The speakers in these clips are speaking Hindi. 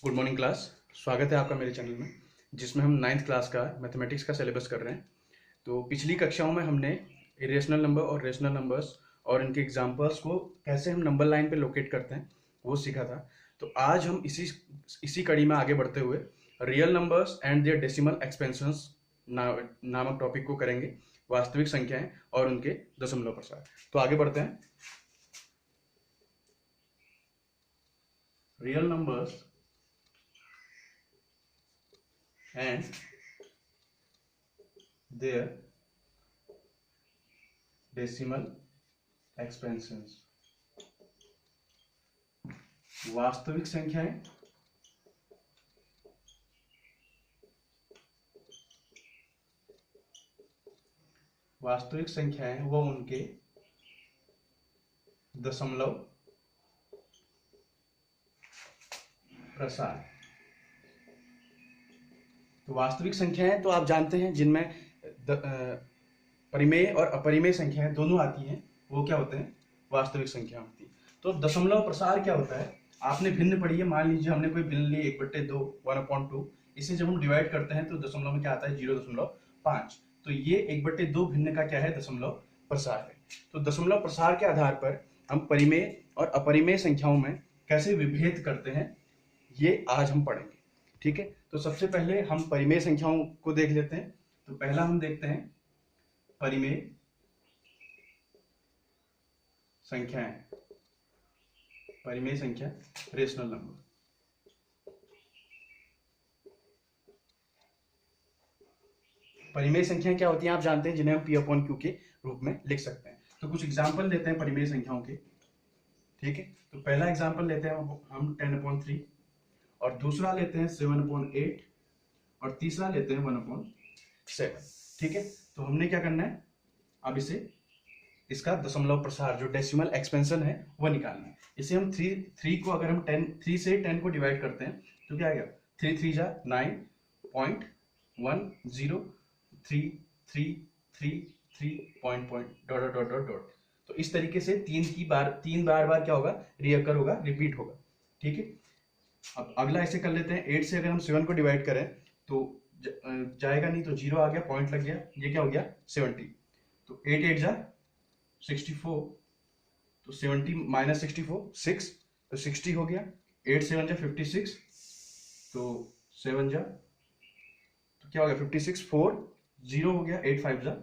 Good morning class. स्वागत है आपका मेरे चैनल में, जिसमें हम नाइन्थ क्लास का मैथमेटिक्स का सिलेबस कर रहे हैं। तो पिछली कक्षाओं में हमने इरेशनल नंबर और रेशनल नंबर्स और इनके एग्जांपल्स को कैसे हम नंबर लाइन पे लोकेट करते हैं वो सीखा था। तो आज हम इसी कड़ी में आगे बढ़ते हुए real numbers and their decimal expansions नामक टॉपिक को करेंगे, वास्तविक संख्याएं और उनके दशमलव प्रसार। तो आगे बढ़ते हैं। Real numbers and their decimal expansions। वास्तविक संख्याएं व उनके दशमलव प्रसार। तो वास्तविक संख्याएं तो आप जानते हैं, जिनमें परिमेय और अपरिमेय संख्याएं दोनों आती हैं, वो क्या होते हैं? वास्तविक संख्या होती है। तो दशमलव प्रसार क्या होता है? आपने भिन्न पढ़ी है। मान लीजिए हमने कोई भिन्न ली 1/2 1/2, इसे जब हम डिवाइड करते हैं तो दशमलव में क्या आता है? 0.5। तो ये 1/2 भिन्न का क्या है? दशमलव प्रसार है। तो दशमलव प्रसार के आधार पर हम परिमेय और अपरिमेय संख्याओं में कैसे विभेद करते हैं, ये आज हम पढ़ेंगे। ठीक है, तो सबसे पहले हम परिमेय संख्याओं को देख लेते हैं। तो पहला हम देखते हैं परिमेय संख्याएं। परिमेय संख्या, रेशनल नंबर। परिमेय संख्याएं क्या होती हैं? आप जानते हैं, जिन्हें हम P/Q के रूप में लिख सकते हैं। तो कुछ एग्जाम्पल लेते हैं परिमेय संख्याओं के। ठीक है, तो पहला एग्जाम्पल लेते हैं हम 10/3, और दूसरा लेते हैं 7/8, और तीसरा लेते हैं 1/7। ठीक है, तो हमने क्या करना है? अब इसका दशमलव प्रसार, जो डेसिमल एक्सपेंशन है, वो निकालना है। इसे हम 3 को अगर हम 3 से 10 को डिवाइड करते हैं तो क्या आएगा? 3 3 जा 9.103333 point dot dot dot dot dot. तो इस तरीके से तीन बार क्या होगा? रिअकर होगा, रिपीट होगा। ठीक है, अब अगला ऐसे कर लेते हैं। 8 से अगर हम 7 को डिवाइड करें तो जाएगा नहीं, तो 0 आ गया, पॉइंट लग गया, ये क्या हो गया? 70। तो 8 8 जा 64, तो 70 माइनस 64 6, तो 60 हो गया। 8 7 जा 56, तो 7 जा, तो क्या हो गया? 56, 4 0 हो गया। 8 5 जा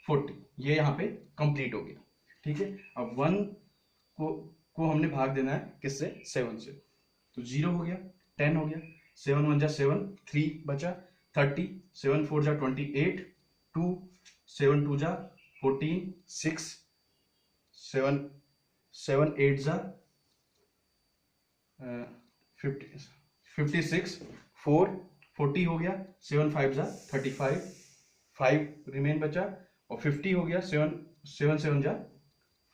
40, ये यहाँ पे कंप्लीट हो गया। ठीक है, अब 1 को हमने भाग देना है किससे? 7 से। तो 0 हो गया, 10 हो गया, 7 1 जा 7, 3 बचा, 30, 7 4 जा 28, 2 7 2 जा 14, 6 7 7 8 जा 56, 4 40 हो गया, 7 5 जा 35, 5 रिमेन बचा, और 50 हो गया, 7 7 जा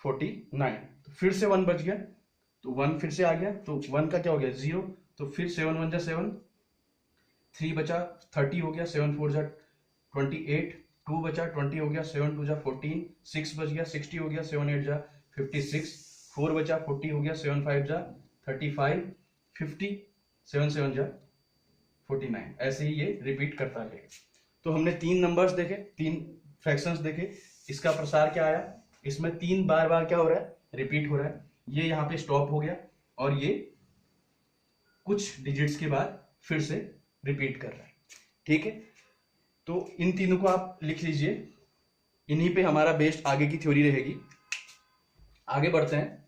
49। तो फिर से 1 बच गया, तो 1 फिर से आ गया, तो 1 का क्या हो गया? 0। तो फिर 7 1 जा 7, 3 बचा, 30 हो गया, 7 4 जा 28, 2 बचा, 20 हो गया, 7 2 जा 14, 6 बच गया, 60 हो गया, 7 8 जा 56, 4 बचा, 40 हो गया, 7 5 जा 35, 50, 7 7 जा 49। ऐसे ही ये रिपीट करता है। तो हमने 3 नंबर्स देखे, 3 फ्रैक्शंस देखे। इसका प्रसार क्या आया? इसमें 3 बार क्या हो रहा है? रिपीट हो रहा है। ये यहाँ पे स्टॉप हो गया, और ये कुछ डिजिट्स के बाद फिर से रिपीट कर रहा है। ठीक है, तो इन तीनों को आप लिख लीजिए। इन्हीं पे हमारा बेस्ड आगे की थ्योरी रहेगी। आगे बढ़ते हैं।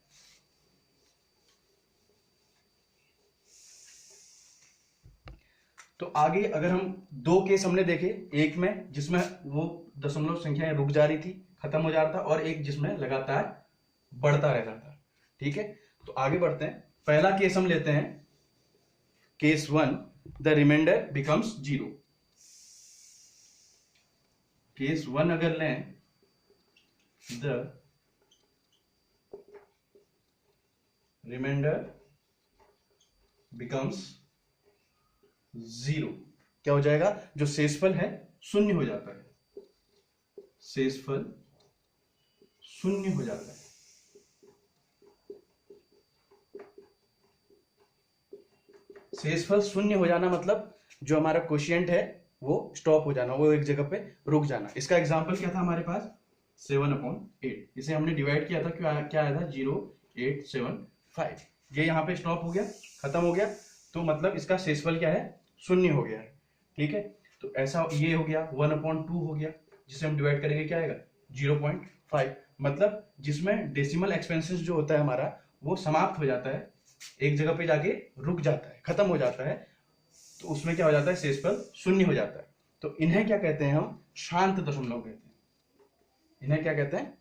तो आगे अगर हम 2 केस हमने देखे, एक में जिसमें वो दशमलव संख्याएं रुक जा रही थी, खत्म हो जा रहा था, और एक जिसमें लगातार बढ़ता रहता था। ठीक है, तो आगे बढ़ते हैं। पहला केस हम लेते हैं, case 1, the remainder becomes 0। Case 1 अगर लें, द रिमाइंडर बिकम्स 0, क्या हो जाएगा? जो शेषफल है शून्य हो जाता है। शेषफल शून्य हो जाता है। शेषफल शून्य हो जाना मतलब जो हमारा क्वोशिएंट है वो स्टॉप हो जाना, वो एक जगह पे रुक जाना। इसका एग्जांपल क्या था हमारे पास, 7/8। इसे हमने डिवाइड किया था, क्या आया था 0.875। ये यहाँ पे स्टॉप हो गया, खत्म हो गया, तो मतलब इसका शेषफल क्या है, शून्य हो गया है। ठीक है, तो ऐसा ये हो गया। 1/2 हो गया, जिसे हम डिवाइड करेंगे क्या आएगा 0.5। मतलब जिसमें डेसिमल एक्सपेंसेस जो होता है हमारा वो समाप्त हो जाता है, एक जगह पे जाके रुक जाता है, खत्म हो जाता है, तो उसमें क्या हो जाता है, शेषफल शून्य हो जाता है। तो इन्हें क्या कहते हैं, हम शांत दशमलव कहते हैं। इन्हें क्या कहते हैं,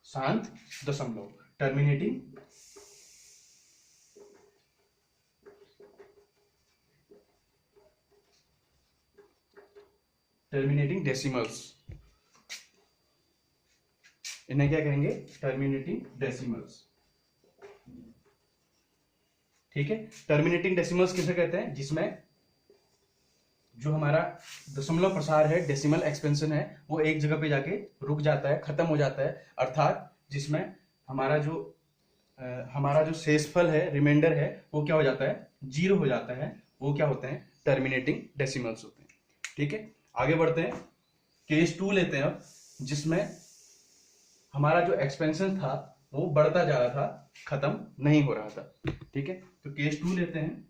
शांत दशमलव, टर्मिनेटिंग डेसिमल्स। इन्हें क्या कहेंगे, टर्मिनेटिंग डेसिमल्स। ठीक है, टर्मिनेटिंग डेसिमल्स किसे कहते हैं, जिसमें जो हमारा दशमलव प्रसार है, डेसिमल एक्सपेंशन है, वो एक जगह पे जाके रुक जाता है, खत्म हो जाता है। अर्थात जिसमें हमारा जो शेषफल है, रिमाइंडर है, वो क्या हो जाता है, 0 हो जाता है। वो क्या होते हैं, टर्मिनेटिंग डेसिमल्स होते हैं। ठीक है, आगे बढ़ते हैं। केस 2 लेते हैं अब, जिसमें हमारा जो एक्सपेंशन था वो बढ़ता जा रहा था, खत्म नहीं हो रहा था। ठीक है, तो केस 2 लेते हैं।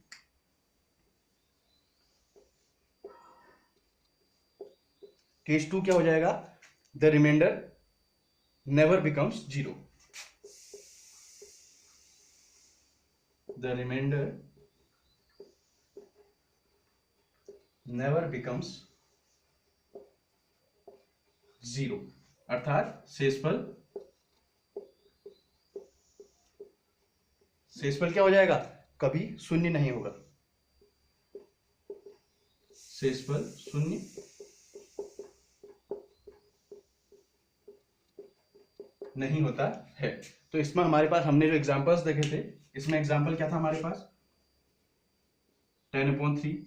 केस 2 क्या हो जाएगा, the remainder never becomes 0। The remainder never becomes 0, अर्थात शेषफल क्या हो जाएगा, कभी शून्य नहीं होगा। शेषफल शून्य नहीं होता है। तो इसमें हमारे पास हमने जो एग्जांपल्स देखे थे, इसमें एग्जांपल क्या था हमारे पास, 10/3,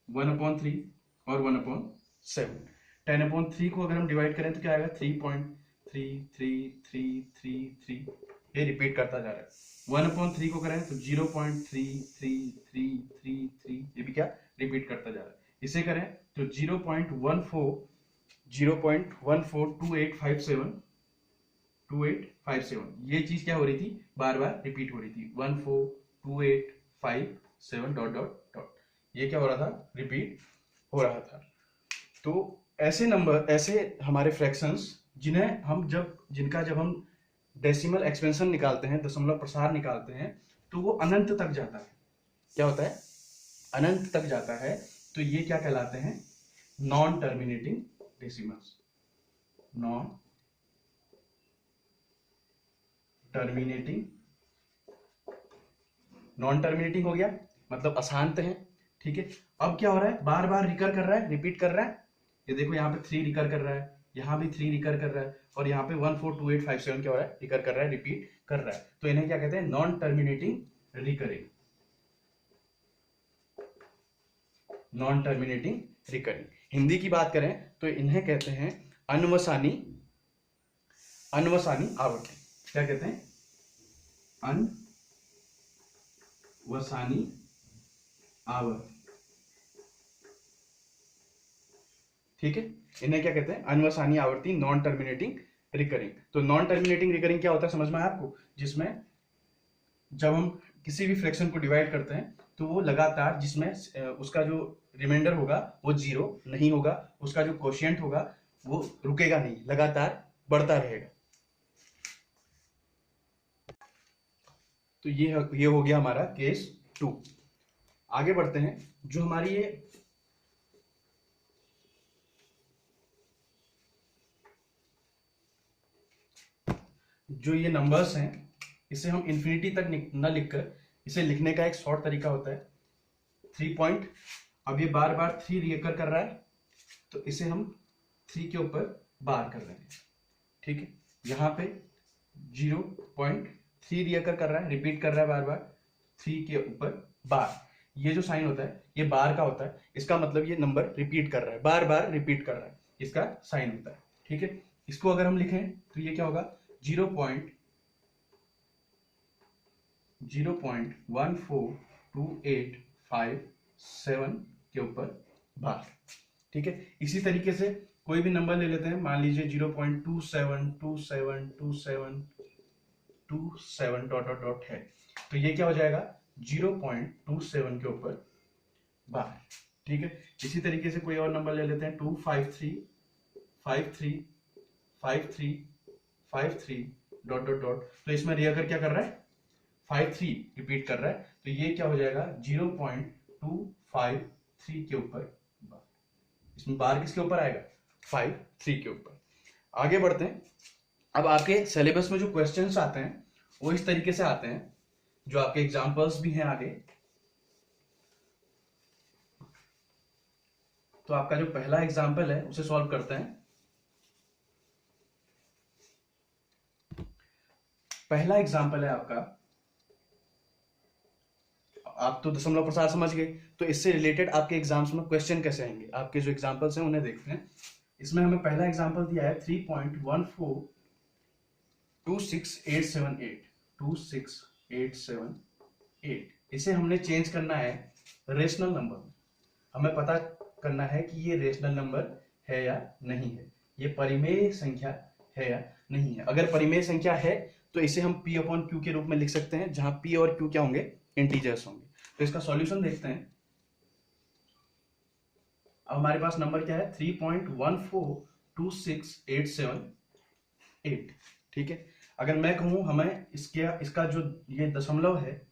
1/3 और 1/7। 10/3 को अगर हम डिवाइड करें तो क्या आएगा, 3.333333, ये रिपीट करता जा रहा है। 1/3 को करें तो 0.333333, ये भी क्या रिपीट करता जा रहा है। इसे करें तो 0.142857, ये चीज क्या हो रही थी, बार बार रिपीट हो रही थी। 142857 डॉट डॉट डॉट, ये क्या हो रहा था, रिपीट हो रहा था। तो ऐसे नंबर, ऐसे हमारे फ्रैक्शंस जिनका जब हम डेसिमल एक्सपेंशन निकालते हैं, दशमलव प्रसार निकालते हैं, तो वो अनंत तक जाता है। क्या होता है, अनंत तक जाता है। तो ये क्या कहलाते हैं, non terminating decimals. Non terminating हो गया, मतलब अशांत है। ठीक है, अब क्या हो रहा है, बार बार रिकर कर रहा है, रिपीट कर रहा है। ये देखो यहाँ पे 3 रिकर कर रहा है, यहाँ भी 3 रिकर कर रहा है, और यहाँ पे 142857 क्या हो रहा है, रिकर कर रहा है, रिपीट कर रहा है। तो इन्हें क्या कहते हैं, non terminating recurring. Non terminating recurring. Hindi की बात करें तो इन्हें कहते हैं अनवसानी आवर्ती। क्या कहते हैं, अनवसानी आवर्ती। ठीक है, इन्हें क्या कहते हैं, अनवसानी आवर्ती, नॉन टर्मिनेटिंग रिकरिंग। तो नॉन टर्मिनेटिंग रिकरिंग क्या होता है, समझ में आया आपको, जिसमें जब हम किसी भी फ्रैक्शन को डिवाइड करते हैं तो वो लगातार, जिसमें उसका जो रिमाइंडर होगा वो 0 नहीं होगा, उसका जो क्वोशिएंट होगा वो रुकेगा नहीं, लगातार बढ़ता रहेगा। तो ये हो गया हमारा केस 2। आगे बढ़ते हैं। जो हमारी ये नंबर्स हैं, इसे हम इंफिनिटी तक न लिखकर इसे लिखने का एक शॉर्ट तरीका होता है 3 पॉइंट। अब ये बार बार 3 रिकर कर रहा है, तो इसे हम 3 के ऊपर बार कर रहे हैं। ठीक है, यहाँ पे 0.3 रिकर कर रहा है, रिपीट कर रहा है बार बार, 3 के ऊपर बार। ये जो साइन होता है ये बार का होता है, इसका मतलब ये नंबर रिपीट कर रहा है, बार बार रिपीट कर रहा है, इसका साइन होता है। ठीक है, इसको अगर हम लिखें तो ये क्या होगा 0.14285 के ऊपर बार। ठीक है, इसी तरीके से कोई भी नंबर ले लेते हैं, मान लीजिए 0.272727 डॉट डॉट डॉट है, तो ये क्या हो जाएगा 0.27 के ऊपर बार। ठीक है, इसी तरीके से कोई और नंबर ले लेते हैं 253535353 डॉट डॉट डॉट, तो इसमें रियाकर क्या कर रहा है 53 रिपीट कर रहा है, तो ये क्या हो जाएगा 0.253 के ऊपर बार। इसमें बार किसके ऊपर आएगा 53 के ऊपर। आगे बढ़ते हैं। अब आपके सिलेबस में जो क्वेश्चंस आते हैं वो इस तरीके से आते हैं, जो आपके एग्जांपल्स भी हैं आगे। तो आपका जो पहला एग्जांपल है उसे सॉल्व करते हैं। पहला एग्जांपल है आपका, आप तो दशमलव प्रसार समझ गए, तो इससे रिलेटेड आपके एग्जाम्स में क्वेश्चन कैसे आएंगे, आपके जो एग्जांपल्स हैं उन्हें देखते हैं। इसमें हमें पहला एग्जांपल दिया है 3.1426878। इसे हमने चेंज करना है रेशनल नंबर में। हमें पता करना है कि ये रेशनल नंबर है या नहीं है, ये परिमेय संख्या है या नहीं है। अगर परिमेय संख्या है तो इसे हम P अपॉन Q के रूप में लिख सकते हैं, जहां P और Q क्या होंगे इंटीजर्स होंगे। तो इसका सॉल्यूशन देखते हैं। अब हमारे पास नंबर क्या है 3.1426878। ठीक है, अगर मैं कहूं हमें इसका जो ये दशमलव है,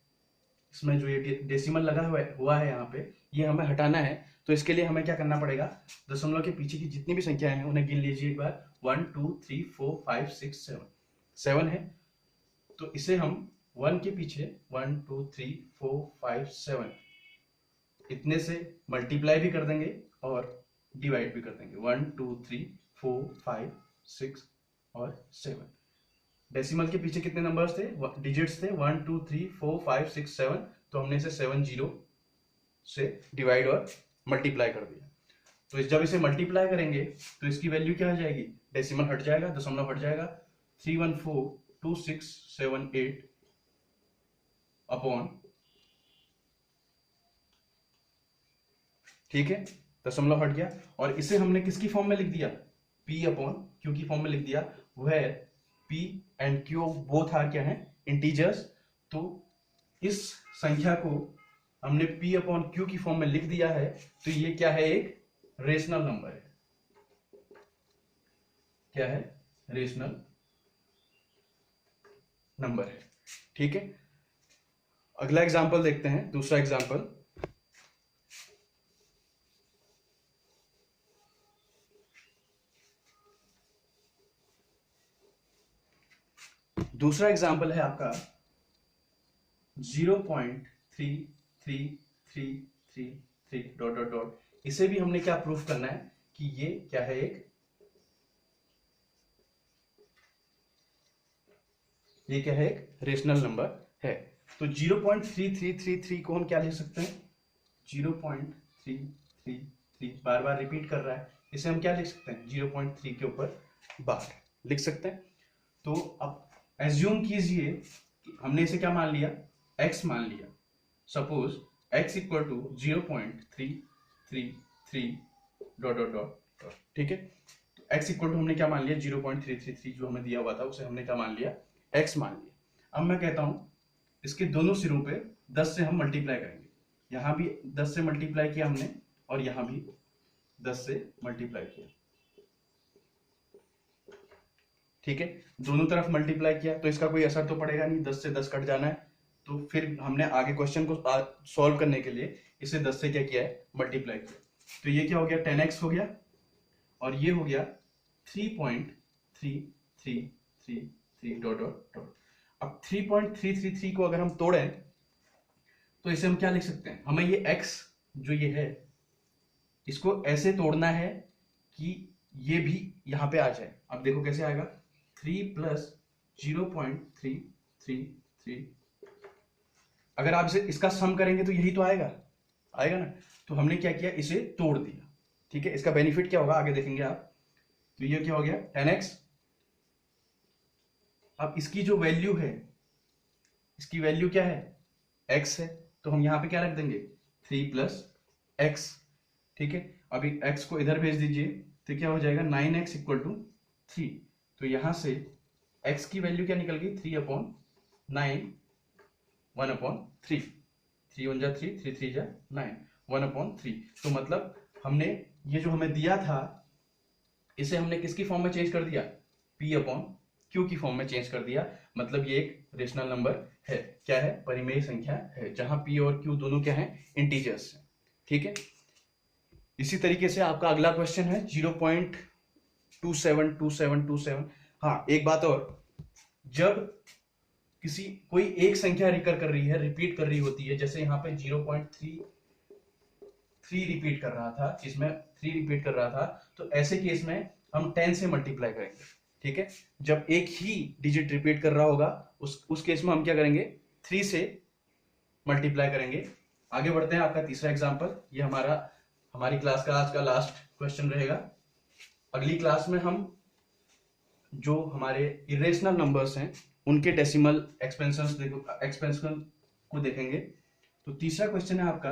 इसमें जो ये डेसिमल लगा हुआ है यहाँ पे, ये हमें हटाना है। तो इसके लिए हमें क्या करना पड़ेगा, दशमलव के पीछे की जितनी भी संख्याएं हैं उन्हें गिन लीजिए एक बार। 1 2 3 4 5 6 7 7 है, तो इसे हम 1 के पीछे 1 2 3 4 5 7 इतने से मल्टीप्लाई भी कर देंगे और डिवाइड भी कर देंगे। 1 2 3 4 5 6 और 7। डेसिमल के पीछे कितने नंबर्स थे, डिजिट्स थे 1 2 3 4 5 6 7, तो हमने इसे 7 0 से डिवाइड और मल्टीप्लाई कर दिया। तो जब इसे मल्टीप्लाई करेंगे तो इसकी वैल्यू क्या आ जाएगी, डेसिमल हट जाएगा, दशमलव हट जाएगा, 3142678 अपॉन, ठीक है, दशमलव हट गया। और इसे हमने किसकी फॉर्म में लिख दिया, P अपॉन Q की फॉर्म में लिख दिया। वह P and Q both are क्या है इंटीजर्स, तो इस संख्या को हमने P अपॉन Q की फॉर्म में लिख दिया है, तो ये क्या है एक रेशनल नंबर है। क्या है, रेशनल नंबर है। ठीक है, अगला एग्जांपल देखते हैं, दूसरा एग्जांपल। दूसरा एग्जांपल है आपका 0.3333 डॉट डॉट डॉट। इसे भी हमने क्या प्रूफ करना है कि ये क्या है, ये क्या है, एक रेशनल नंबर है। तो 0.3333 को हम क्या लिख सकते हैं, 0.333 बार बार रिपीट कर रहा है, इसे हम क्या लिख सकते हैं 0.3 के ऊपर बार लिख सकते हैं। तो अब एज्यूम कीजिए कि हमने इसे क्या मान लिया, x मान लिया। Suppose x equal to 0.333 dot dot dot. ठीक है, तो x इक्वल टू हमने क्या मान लिया 0.333 जो हमें दिया हुआ था उसे हमने क्या मान लिया, x मान लिया। अब मैं कहता हूं इसके दोनों सिरों पे 10 से हम मल्टीप्लाई करेंगे। यहां भी 10 से मल्टीप्लाई किया हमने और यहां भी 10 से मल्टीप्लाई किया। ठीक है, दोनों तरफ मल्टीप्लाई किया तो इसका कोई असर तो पड़ेगा नहीं, 10 से 10 कट जाना है। तो फिर हमने आगे क्वेश्चन को सॉल्व करने के लिए इसे 10 से क्या किया है, मल्टीप्लाई किया। तो ये क्या हो गया 10x हो गया और ये हो गया 3.3333 डॉट डॉट डॉट। अब 3.333 को अगर हम तोड़ें तो इसे हम क्या लिख सकते हैं, हमें ये x जो ये है इसको ऐसे तोड़ना है कि ये भी यहां पे आ जाए। अब देखो कैसे आएगा, 3 प्लस 0.333। अगर आप इसका सम करेंगे तो यही तो आएगा ना। तो हमने क्या किया, इसे तोड़ दिया। ठीक है, इसका बेनिफिट क्या होगा आगे देखेंगे आप, तो ये क्या हो गया 10x। अब इसकी जो वैल्यू है, इसकी वैल्यू क्या है, x है, तो हम यहां पे क्या रख देंगे 3 प्लस एक्स। ठीक है, अभी x को इधर भेज दीजिए तो क्या हो जाएगा 9x इक्वल टू 3। तो यहां से x की वैल्यू क्या निकल गई 3/9, 1/3, 3 1 जा 3, 3 3 जा 9, 1/3। तो मतलब हमने ये जो हमें दिया था इसे हमने किसकी फॉर्म में चेंज कर दिया, p/q की फॉर्म में चेंज कर दिया। मतलब ये एक रेशनल नंबर है, क्या है, परिमेय संख्या है, जहां p और q दोनों क्या है, इंटीजर्स हैं। ठीक है, इसी तरीके से आपका अगला क्वेश्चन है 0.272727। हाँ, एक बात और, जब कोई एक संख्या रिकर कर रही है, रिपीट कर रही होती है, जैसे यहाँ पे 0.33 रिपीट कर रहा था, इसमें 3 रिपीट कर रहा था, तो ऐसे केस में हम 10 से मल्टीप्लाई करेंगे। ठीक है, जब एक ही डिजिट रिपीट कर रहा होगा उस केस में हम क्या करेंगे, 3 से मल्टीप्लाई करेंगे। आगे बढ़ते हैं, आपका तीसरा एग्जांपल, ये हमारी क्लास का आज का लास्ट क्वेश्चन रहेगा। अगली क्लास में हम जो हमारे इरेशनल नंबर्स हैं उनके डेसिमल एक्सपेंशन को देखेंगे। तो तीसरा क्वेश्चन है आपका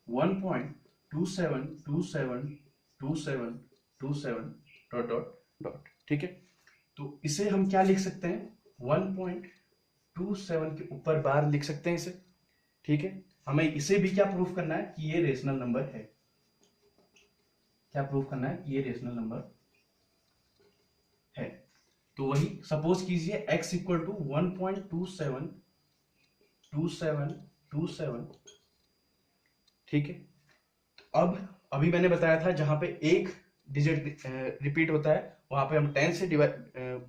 1.27272727 डॉट डॉट डॉट। ठीक है, तो इसे हम क्या लिख सकते हैं, 1.27 के ऊपर बार लिख सकते हैं इसे। ठीक है, हमें इसे भी क्या प्रूफ करना है कि ये रेशनल नंबर है, क्या प्रूफ करना है कि ये रेशनल नंबर है। तो वही सपोज कीजिए x इक्वल टू 1.272727। ठीक है, अब अभी मैंने बताया था जहां पे एक डिजिट रिपीट होता है वहां पे हम 10 से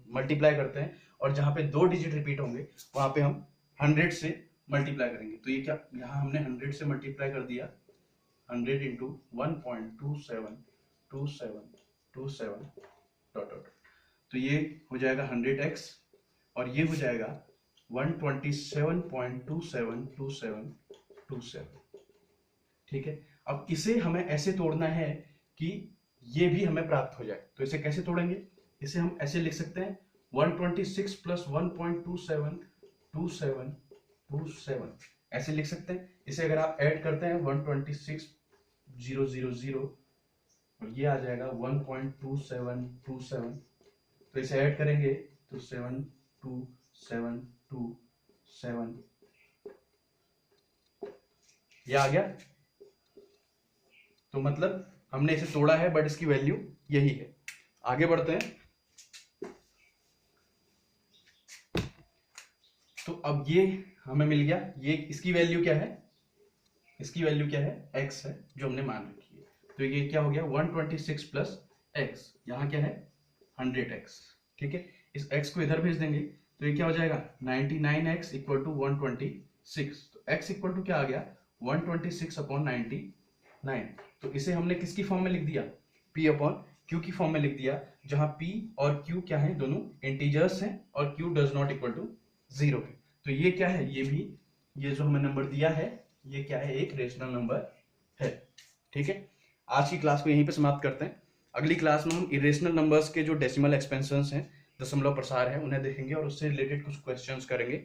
मल्टीप्लाई करते हैं, और जहां पे 2 डिजिट रिपीट होंगे वहां पे हम 100 से मल्टीप्लाई करेंगे। तो ये क्या, यहां हमने 100 से मल्टीप्लाई कर दिया, 100 इंटू 1.272727 डॉट डॉट। तो ये हो जाएगा 100x और ये हो जाएगा 127.272727। ठीक है, अब इसे हमें ऐसे तोड़ना है कि ये भी हमें प्राप्त हो जाए। तो इसे कैसे तोड़ेंगे, इसे हम ऐसे लिख सकते हैं 126 प्लस 1.272727 ऐसे लिख सकते हैं। इसे अगर आप ऐड करते हैं 126,000 और ये आ जाएगा 1.2727। तो इसे ऐड करेंगे तो 72727 ये आ गया। तो मतलब हमने इसे तोड़ा है बट इसकी वैल्यू यही है। आगे बढ़ते हैं, तो अब ये हमें मिल गया, ये इसकी वैल्यू क्या है, इसकी वैल्यू क्या है, x है जो हमने मान रखी है। तो ये क्या हो गया 126 प्लस x, यहाँ क्या है 100x। ठीक है, इस x को इधर भेज देंगे तो ये क्या हो जाएगा 99x इक्वल टू 126। तो x इक्वल टू क्या आ गया 126/99। तो इसे हमने किसकी फॉर्म में लिख दिया, p/q की फॉर्म में लिख दिया, जहां p और q क्या है, दोनों इंटीजर्स हैं और q does not equal to 0 है। तो ये क्या है, ये जो हमें नंबर दिया है ये क्या है, एक रेशनल नंबर है। ठीक है, आज की क्लास को यहीं पे समाप्त करते हैं। अगली क्लास में हम इरेशनल नंबर्स के जो डेसिमल एक्सपेंशंस हैं, दशमलव प्रसार है, उन्हें देखेंगे और उससे रिलेटेड कुछ क्वेश्चंस करेंगे।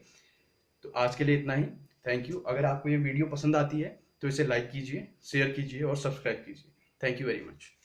तो आज के लिए इतना ही, थैंक यू। अगर आपको ये वीडियो पसंद आती है तो इसे लाइक कीजिए, शेयर कीजिए और सब्सक्राइब कीजिए। Thank you very much.